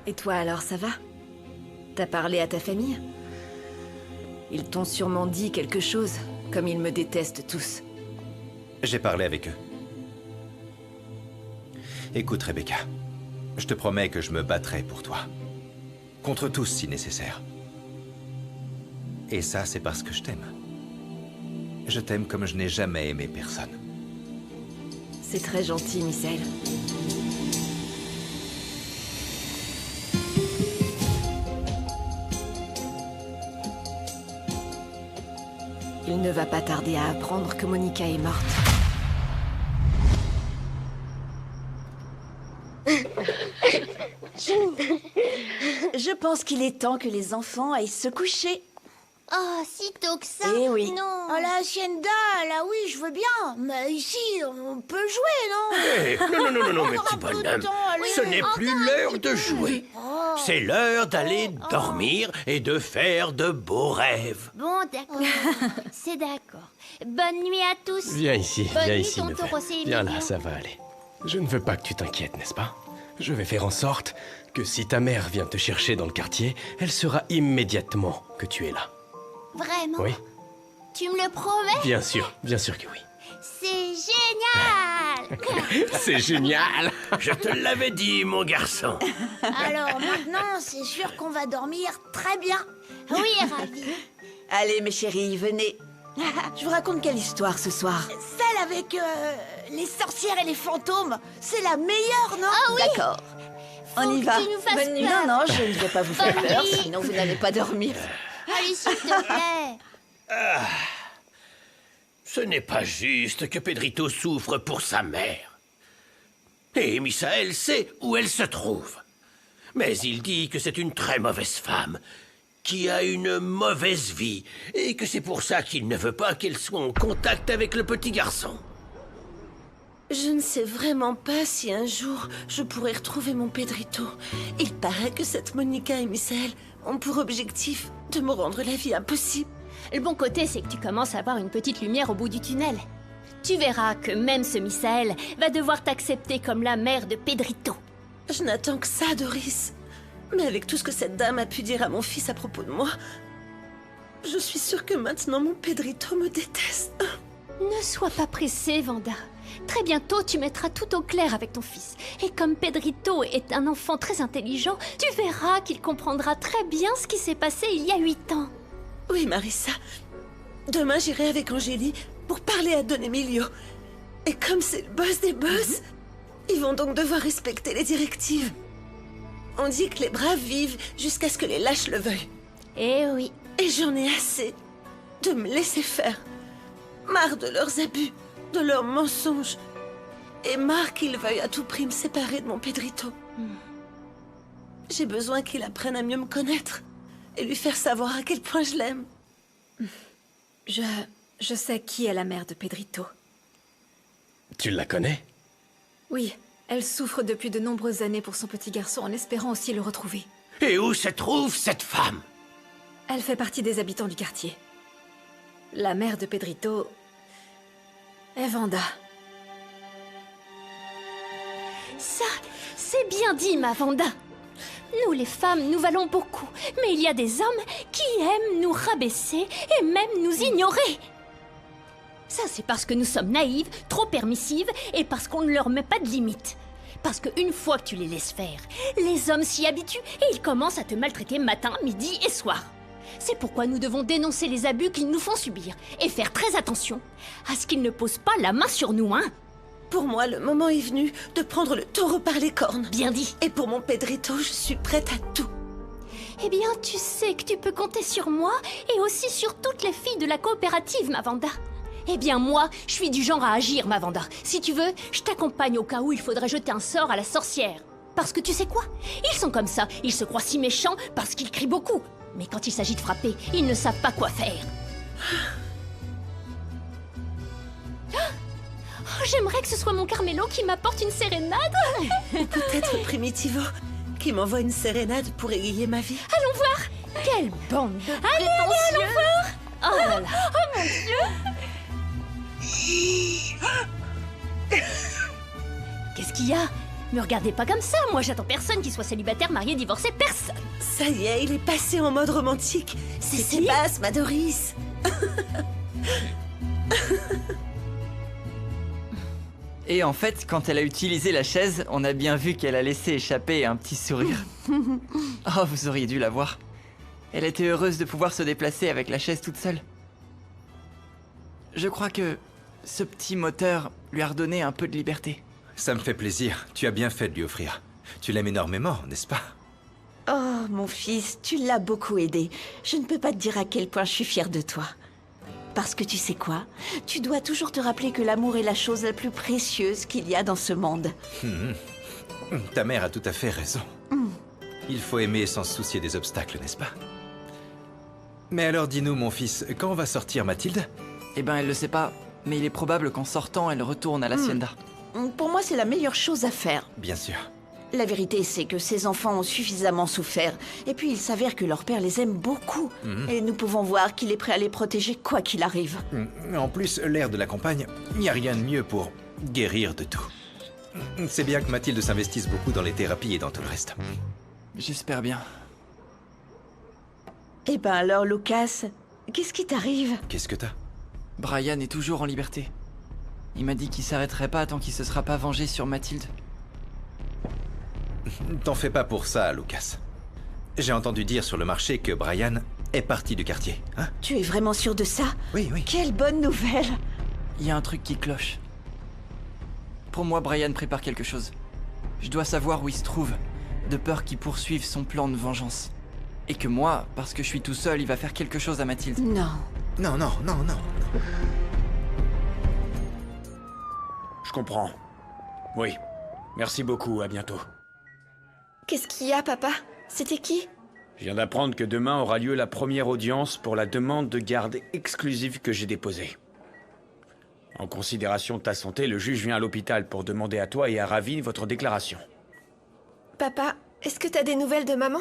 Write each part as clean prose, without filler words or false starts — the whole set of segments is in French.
Et toi alors, ça va? T'as parlé à ta famille? Ils t'ont sûrement dit quelque chose, comme ils me détestent tous. J'ai parlé avec eux. Écoute, Rebecca, je te promets que je me battrai pour toi. Contre tous, si nécessaire. Et ça, c'est parce que je t'aime. Je t'aime comme je n'ai jamais aimé personne. C'est très gentil, Misaël. Il ne va pas tarder à apprendre que Monica est morte. Je pense qu'il est temps que les enfants aillent se coucher. Oh, si tôt que ça. Eh oui. Non. À la hacienda, là oui, je veux bien. Mais ici, on peut jouer, non? Hé, non, mes petits Un peu de bonhommes. temps, allez. Ce n'est plus l'heure de jouer. Oh. C'est l'heure d'aller dormir et de faire de beaux rêves. Bon, d'accord. C'est d'accord. Bonne nuit à tous. Viens ici, Bonne viens nuit, ici, tonton neveu. Rossé et Viens là, Mignon. ça va aller. Je ne veux pas que tu t'inquiètes, n'est-ce pas? Je vais faire en sorte que si ta mère vient te chercher dans le quartier, elle saura immédiatement que tu es là. Vraiment? Oui? Tu me le promets? Bien sûr que oui. C'est génial. C'est génial! Je te l'avais dit, mon garçon. Alors maintenant, c'est sûr qu'on va dormir très bien. Oui, ravi. Allez, mes chéris, venez. Je vous raconte quelle histoire ce soir? Celle avec les sorcières et les fantômes, c'est la meilleure, non? Ah oui. D'accord. On Faut y que va. tu nous fasses Bonne nuit. peur. Non, je ne vais pas vous faire Bonne peur, nuit. sinon vous n'allez pas dormir. Allez, s'il te plaît. Ce n'est pas juste que Pedrito souffre pour sa mère. Et Misaël sait où elle se trouve. Mais il dit que c'est une très mauvaise femme, qui a une mauvaise vie, et que c'est pour ça qu'il ne veut pas qu'elle soit en contact avec le petit garçon. Je ne sais vraiment pas si un jour je pourrai retrouver mon Pedrito. Il paraît que cette Monica et Misaël ont pour objectif de me rendre la vie impossible. Le bon côté, c'est que tu commences à voir une petite lumière au bout du tunnel. Tu verras que même ce Misaël va devoir t'accepter comme la mère de Pedrito. Je n'attends que ça, Doris. Mais avec tout ce que cette dame a pu dire à mon fils à propos de moi, je suis sûre que maintenant mon Pedrito me déteste. Ne sois pas pressée, Vanda. Très bientôt, tu mettras tout au clair avec ton fils. Et comme Pedrito est un enfant très intelligent, tu verras qu'il comprendra très bien ce qui s'est passé il y a 8 ans. Oui, Marissa. Demain, j'irai avec Angélie pour parler à Don Emilio. Et comme c'est le boss des boss, ils vont donc devoir respecter les directives. On dit que les braves vivent jusqu'à ce que les lâches le veuillent. Eh oui. Et j'en ai assez de me laisser faire. Marre de leurs abus, de leurs mensonges. Et marre qu'ils veuillent à tout prix me séparer de mon Pedrito. J'ai besoin qu'il apprenne à mieux me connaître et lui faire savoir à quel point je l'aime. Je sais qui est la mère de Pedrito. Tu la connais? Oui, elle souffre depuis de nombreuses années pour son petit garçon en espérant aussi le retrouver. Et où se trouve cette femme? Elle fait partie des habitants du quartier. La mère de Pedrito est Vanda. Ça, c'est bien dit, ma Vanda. Nous, les femmes, nous valons beaucoup. Mais il y a des hommes qui aiment nous rabaisser et même nous ignorer. Ça, c'est parce que nous sommes naïves, trop permissives et parce qu'on ne leur met pas de limites. Parce qu'une fois que tu les laisses faire, les hommes s'y habituent et ils commencent à te maltraiter matin, midi et soir. C'est pourquoi nous devons dénoncer les abus qu'ils nous font subir et faire très attention à ce qu'ils ne posent pas la main sur nous, hein. Pour moi, le moment est venu de prendre le taureau par les cornes. Bien dit. Et pour mon Pedrito, je suis prête à tout. Eh bien, tu sais que tu peux compter sur moi et aussi sur toutes les filles de la coopérative, ma Vanda. Eh bien, moi, je suis du genre à agir, ma Vanda. Si tu veux, je t'accompagne au cas où il faudrait jeter un sort à la sorcière. Parce que tu sais quoi? Ils sont comme ça, ils se croient si méchants parce qu'ils crient beaucoup. Mais quand il s'agit de frapper, ils ne savent pas quoi faire. Oh, j'aimerais que ce soit mon Carmelo qui m'apporte une sérénade. Ou peut-être Primitivo, qui m'envoie une sérénade pour égayer ma vie. Allons voir. Quelle bande de prétentieux. Allons voir. Oh là là. Oh mon Dieu. Qu'est-ce qu'il y a? Me regardez pas comme ça, moi j'attends personne qui soit célibataire, marié, divorcé, personne. Ça y est, il est passé en mode romantique. C'est Sébastien, ma Doris. Et en fait, quand elle a utilisé la chaise, on a bien vu qu'elle a laissé échapper un petit sourire. Oh, vous auriez dû la voir. Elle était heureuse de pouvoir se déplacer avec la chaise toute seule. Je crois que ce petit moteur lui a redonné un peu de liberté. Ça me fait plaisir. Tu as bien fait de lui offrir. Tu l'aimes énormément, n'est-ce pas? Oh, mon fils, tu l'as beaucoup aidé. Je ne peux pas te dire à quel point je suis fière de toi. Parce que tu sais quoi? Tu dois toujours te rappeler que l'amour est la chose la plus précieuse qu'il y a dans ce monde. Ta mère a tout à fait raison. Il faut aimer sans se soucier des obstacles, n'est-ce pas? Mais alors dis-nous, mon fils, quand on va sortir Mathilde? Eh ben, elle le sait pas, mais il est probable qu'en sortant, elle retourne à l'hacienda. Pour moi, c'est la meilleure chose à faire. Bien sûr. La vérité, c'est que ces enfants ont suffisamment souffert. Et puis, il s'avère que leur père les aime beaucoup. Et nous pouvons voir qu'il est prêt à les protéger quoi qu'il arrive. En plus, l'air de la campagne, il n'y a rien de mieux pour guérir de tout. C'est bien que Mathilde s'investisse beaucoup dans les thérapies et dans tout le reste. J'espère bien. Eh ben alors, Lucas, qu'est-ce qui t'arrive? Qu'est-ce que t'as? Brian est toujours en liberté. Il m'a dit qu'il s'arrêterait pas tant qu'il se sera pas vengé sur Mathilde. T'en fais pas pour ça, Lucas. J'ai entendu dire sur le marché que Brian est parti du quartier, hein? Tu es vraiment sûr de ça? Oui, oui. Quelle bonne nouvelle! Il y a un truc qui cloche. Pour moi, Brian prépare quelque chose. Je dois savoir où il se trouve, de peur qu'il poursuive son plan de vengeance. Et que moi, parce que je suis tout seul, il va faire quelque chose à Mathilde. Non. Non, non, non, non. Je comprends. Oui. Merci beaucoup, à bientôt. Qu'est-ce qu'il y a, papa? C'était qui? Je viens d'apprendre que demain aura lieu la première audience pour la demande de garde exclusive que j'ai déposée. En considération de ta santé, le juge vient à l'hôpital pour demander à toi et à Ravine votre déclaration. Papa, est-ce que t'as des nouvelles de maman?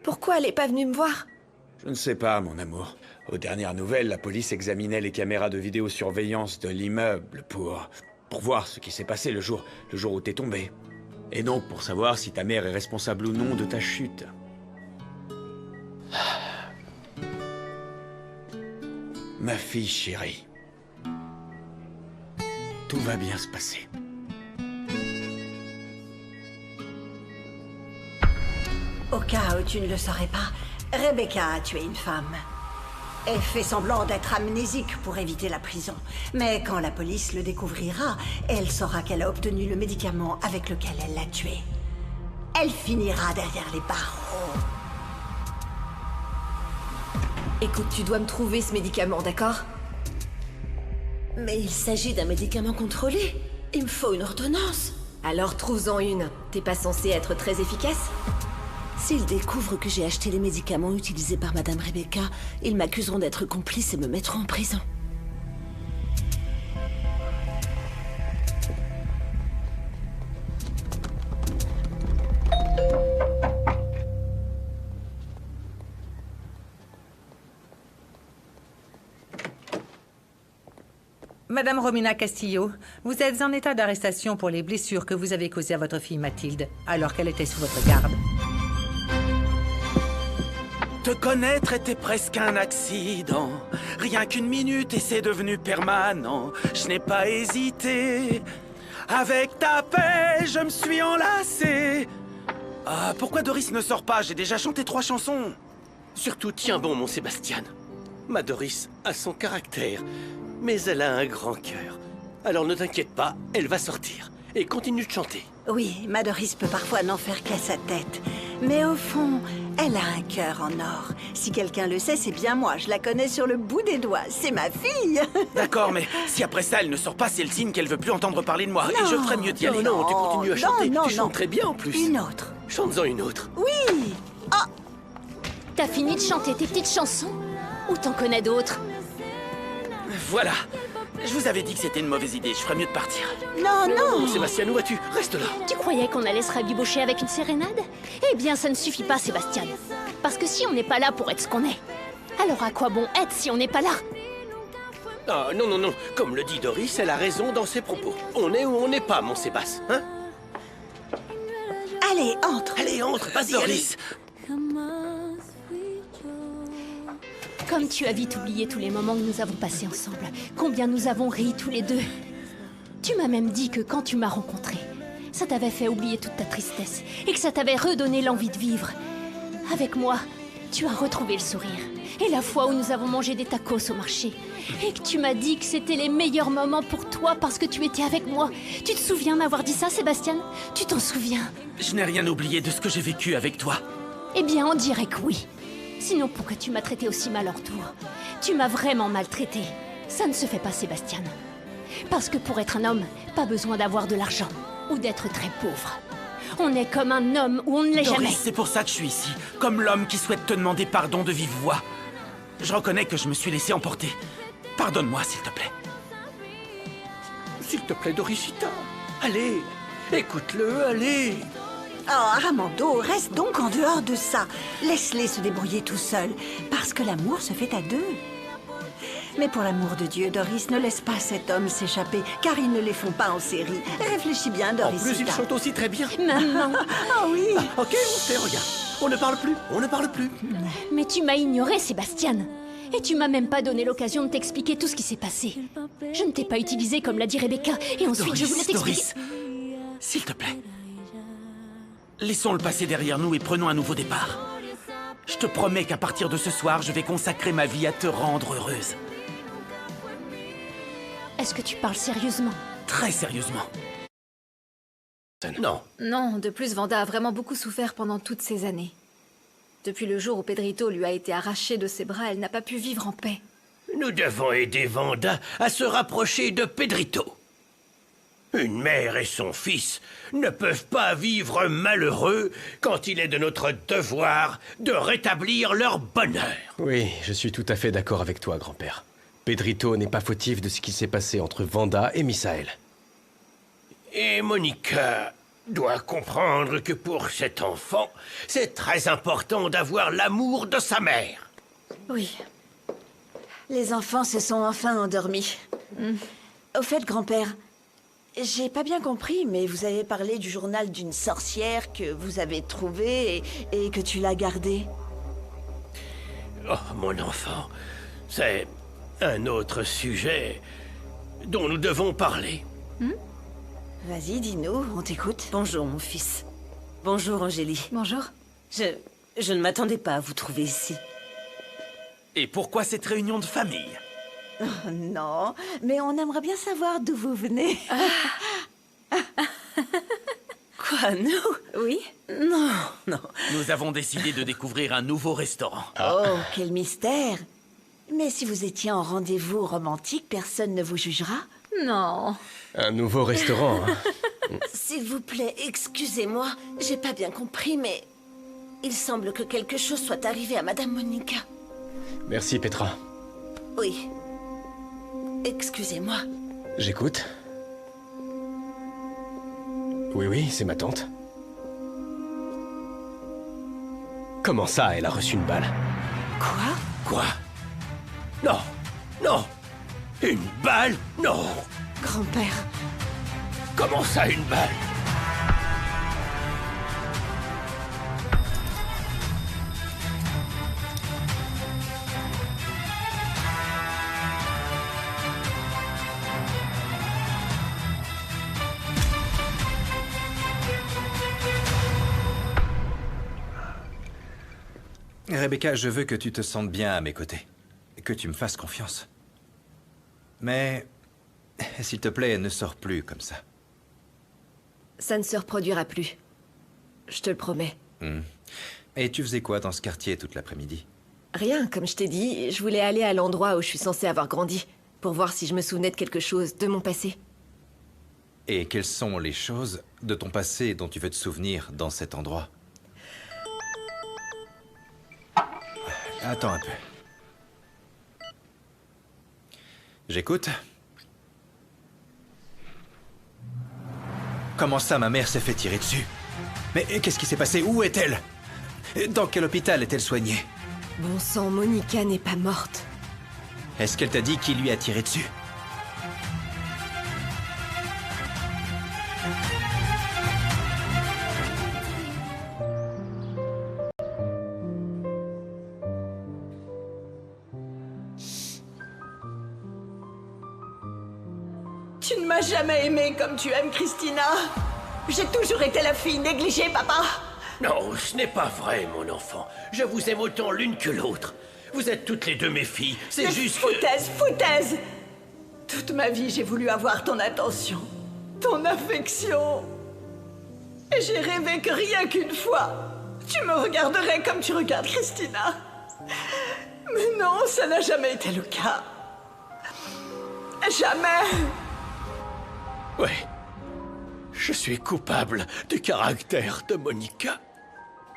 Pourquoi elle est pas venue me voir? Je ne sais pas, mon amour. Aux dernières nouvelles, la police examinait les caméras de vidéosurveillance de l'immeuble pour voir ce qui s'est passé le jour où t'es tombé. Et donc pour savoir si ta mère est responsable ou non de ta chute. Ma fille chérie. Tout va bien se passer. Au cas où tu ne le saurais pas, Rebecca a tué une femme. Elle fait semblant d'être amnésique pour éviter la prison. Mais quand la police le découvrira, elle saura qu'elle a obtenu le médicament avec lequel elle l'a tué. Elle finira derrière les barreaux. Écoute, tu dois me trouver ce médicament, d'accord? Mais il s'agit d'un médicament contrôlé. Il me faut une ordonnance. Alors trouve-en une. T'es pas censé être très efficace? S'ils découvrent que j'ai acheté les médicaments utilisés par Madame Rebecca, ils m'accuseront d'être complice et me mettront en prison. Madame Romina Castillo, vous êtes en état d'arrestation pour les blessures que vous avez causées à votre fille Mathilde, alors qu'elle était sous votre garde. Te connaître était presque un accident. Rien qu'une minute et c'est devenu permanent. Je n'ai pas hésité. Avec ta paix, je me suis enlacé. Ah, pourquoi Doris ne sort pas? J'ai déjà chanté 3 chansons. Surtout, tiens bon, mon Sébastien. Ma Doris a son caractère, mais elle a un grand cœur. Alors ne t'inquiète pas, elle va sortir. Et continue de chanter. Oui, ma Doris peut parfois n'en faire qu'à sa tête. Mais au fond, elle a un cœur en or. Si quelqu'un le sait, c'est bien moi. Je la connais sur le bout des doigts. C'est ma fille. D'accord, mais si après ça, elle ne sort pas, c'est le signe qu'elle veut plus entendre parler de moi. Non, et je ferais mieux d'y aller. Non, tu continues à chanter. non, Tu chantes très bien en plus. Une autre. Chante-en une autre. Oui. Oh! T'as fini de chanter tes petites chansons? Ou t'en connais d'autres? Voilà. Je vous avais dit que c'était une mauvaise idée. Je ferais mieux de partir. Non. Sébastien, où vas-tu? Reste là. Tu croyais qu'on allait se rabibocher avec une sérénade? Eh bien, ça ne suffit pas, Sébastien. Parce que si on n'est pas là pour être ce qu'on est, alors à quoi bon être si on n'est pas là? Ah, non. Comme le dit Doris, elle a raison dans ses propos. On est ou on n'est pas, mon Sébastien, hein? Allez, entre. Allez, entre, vas-y, Doris. Comme tu as vite oublié tous les moments que nous avons passés ensemble, combien nous avons ri tous les deux. Tu m'as même dit que quand tu m'as rencontré, ça t'avait fait oublier toute ta tristesse et que ça t'avait redonné l'envie de vivre. Avec moi, tu as retrouvé le sourire. Et la fois où nous avons mangé des tacos au marché. Et que tu m'as dit que c'était les meilleurs moments pour toi parce que tu étais avec moi. Tu te souviens m'avoir dit ça, Sébastien? Tu t'en souviens? Je n'ai rien oublié de ce que j'ai vécu avec toi. Eh bien, on dirait que oui. Sinon, pourquoi tu m'as traité aussi mal en retour? Tu m'as vraiment maltraité. Ça ne se fait pas, Sébastien. Parce que pour être un homme, pas besoin d'avoir de l'argent ou d'être très pauvre. On est comme un homme ou on ne l'est jamais. Doris, c'est pour ça que je suis ici. Comme l'homme qui souhaite te demander pardon de vive voix. Je reconnais que je me suis laissé emporter. Pardonne-moi, s'il te plaît. S'il te plaît, Doricita. Allez, écoute-le, allez. Oh, Armando, reste donc en dehors de ça. Laisse-les se débrouiller tout seuls, parce que l'amour se fait à deux. Mais pour l'amour de Dieu, Doris, ne laisse pas cet homme s'échapper, car ils ne les font pas en série. Réfléchis bien, Doris. En plus, il chante aussi très bien. Maman. Ah oui. Ok, on sait, regarde. On ne parle plus, on ne parle plus. Mais tu m'as ignoré, Sébastien. Et tu m'as même pas donné l'occasion de t'expliquer tout ce qui s'est passé. Je ne t'ai pas utilisé comme l'a dit Rebecca, et ensuite Doris, je voulais t'expliquer... Doris, s'il te plaît. Laissons le passé derrière nous et prenons un nouveau départ. Je te promets qu'à partir de ce soir, je vais consacrer ma vie à te rendre heureuse. Est-ce que tu parles sérieusement? Très sérieusement. Non. Non, de plus, Vanda a vraiment beaucoup souffert pendant toutes ces années. Depuis le jour où Pedrito lui a été arraché de ses bras, elle n'a pas pu vivre en paix. Nous devons aider Vanda à se rapprocher de Pedrito. Une mère et son fils ne peuvent pas vivre malheureux quand il est de notre devoir de rétablir leur bonheur. Oui, je suis tout à fait d'accord avec toi, grand-père. Pedrito n'est pas fautif de ce qui s'est passé entre Vanda et Misaël. Et Monica doit comprendre que pour cet enfant, c'est très important d'avoir l'amour de sa mère. Oui. Les enfants se sont enfin endormis. Au fait, grand-père, j'ai pas bien compris, mais vous avez parlé du journal d'une sorcière que vous avez trouvé et que tu l'as gardé. Oh, mon enfant, c'est un autre sujet dont nous devons parler. Vas-y, dis-nous, on t'écoute. Bonjour, mon fils. Bonjour, Angélie. Bonjour. Je ne m'attendais pas à vous trouver ici. Et pourquoi cette réunion de famille? Oh, non, mais on aimerait bien savoir d'où vous venez. Quoi, nous? Oui? Non, non. Nous avons décidé de découvrir un nouveau restaurant. Oh, quel mystère. Mais si vous étiez en rendez-vous romantique, personne ne vous jugera? Non. Un nouveau restaurant, hein. S'il vous plaît, excusez-moi. J'ai pas bien compris, mais... il semble que quelque chose soit arrivé à Madame Monica. Merci, Petra. Oui. Excusez-moi. J'écoute. Oui, c'est ma tante. Comment ça, elle a reçu une balle? Quoi? Non, non. Une balle? Non. Grand-père. Comment ça, une balle? Rebecca, je veux que tu te sentes bien à mes côtés. Que tu me fasses confiance. Mais, s'il te plaît, ne sors plus comme ça. Ça ne se reproduira plus. Je te le promets. Et tu faisais quoi dans ce quartier toute l'après-midi? Rien, comme je t'ai dit, je voulais aller à l'endroit où je suis censée avoir grandi, pour voir si je me souvenais de quelque chose, de mon passé. Et quelles sont les choses de ton passé dont tu veux te souvenir dans cet endroit? Attends un peu. J'écoute. Comment ça, ma mère s'est fait tirer dessus? Mais qu'est-ce qui s'est passé? Où est-elle? Dans quel hôpital est-elle soignée? Bon sang, Monica n'est pas morte. Est-ce qu'elle t'a dit qui lui a tiré dessus? Tu ne m'as jamais aimée comme tu aimes Christina. J'ai toujours été la fille négligée, papa. Non, ce n'est pas vrai, mon enfant. Je vous aime autant l'une que l'autre. Vous êtes toutes les deux mes filles. C'est juste que... Foutaise. Toute ma vie, j'ai voulu avoir ton attention, ton affection. Et j'ai rêvé que rien qu'une fois, tu me regarderais comme tu regardes Christina. Mais non, ça n'a jamais été le cas. Jamais. Ouais. Je suis coupable du caractère de Monica.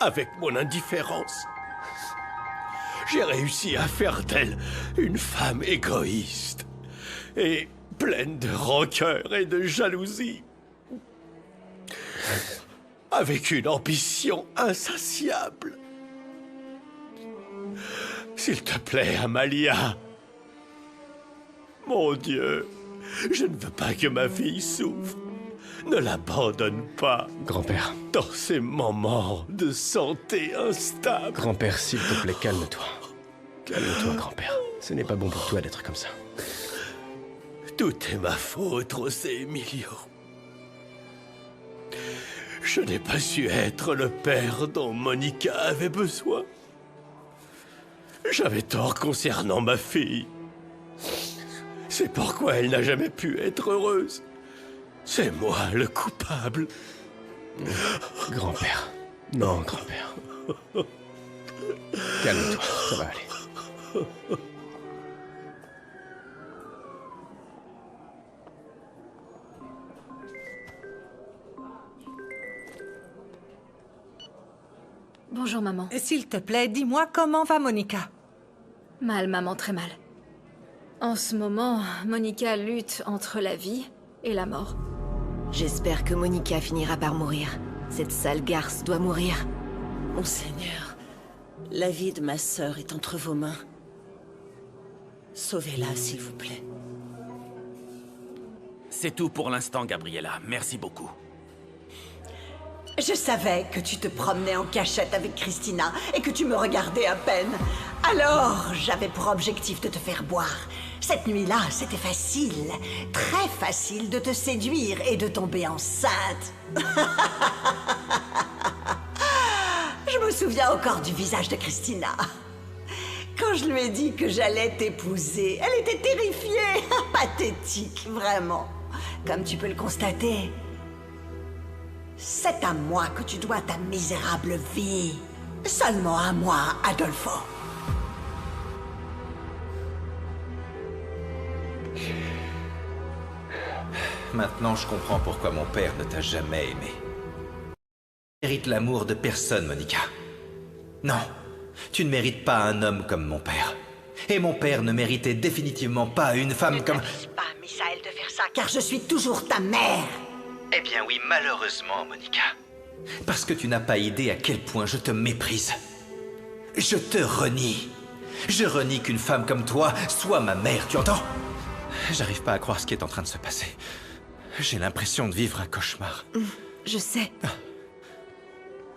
Avec mon indifférence. J'ai réussi à faire d'elle une femme égoïste. Et pleine de rancœur et de jalousie. Avec une ambition insatiable. S'il te plaît, Amalia. Mon Dieu, je ne veux pas que ma fille souffre. Ne l'abandonne pas. Grand-père. Dans ces moments de santé instable. Grand-père, s'il te plaît, calme-toi. Calme-toi, grand-père. Ce n'est pas bon pour toi d'être comme ça. Tout est ma faute, José Emilio. Je n'ai pas su être le père dont Monica avait besoin. J'avais tort concernant ma fille. C'est pourquoi elle n'a jamais pu être heureuse. C'est moi le coupable. Grand-père. Non, grand-père. Calme-toi, ça va aller. Bonjour, maman. S'il te plaît, dis-moi comment va Monica? Mal, maman, très mal. En ce moment, Monica lutte entre la vie et la mort. J'espère que Monica finira par mourir. Cette sale garce doit mourir. Mon Seigneur, la vie de ma sœur est entre vos mains. Sauvez-la, s'il vous plaît. C'est tout pour l'instant, Gabriella. Merci beaucoup. Je savais que tu te promenais en cachette avec Christina et que tu me regardais à peine. Alors, j'avais pour objectif de te faire boire. Cette nuit-là, c'était facile, très facile de te séduire et de tomber enceinte. Je me souviens encore du visage de Christina. Quand je lui ai dit que j'allais t'épouser, elle était terrifiée. Pathétique, vraiment. Comme tu peux le constater. C'est à moi que tu dois ta misérable vie. Seulement à moi, Adolfo. Maintenant, je comprends pourquoi mon père ne t'a jamais aimé. Tu ne mérites l'amour de personne, Monica. Non, tu ne mérites pas un homme comme mon père. Et mon père ne méritait définitivement pas une femme comme... Ne t'avise pas, Misaël, de faire ça, car je suis toujours ta mère. Eh bien oui, malheureusement, Monica. Parce que tu n'as pas idée à quel point je te méprise. Je te renie. Je renie qu'une femme comme toi soit ma mère, tu entends? J'arrive pas à croire ce qui est en train de se passer. J'ai l'impression de vivre un cauchemar. Je sais.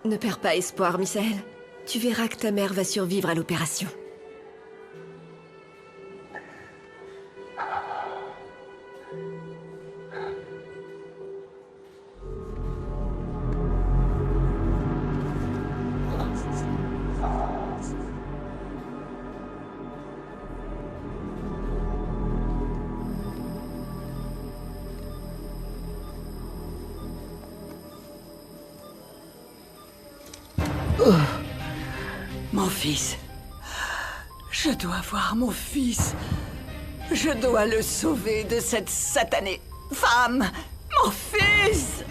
Ne perds pas espoir, Misaël. Tu verras que ta mère va survivre à l'opération. Mon fils. Je dois voir mon fils. Je dois le sauver de cette satanée femme. Mon fils!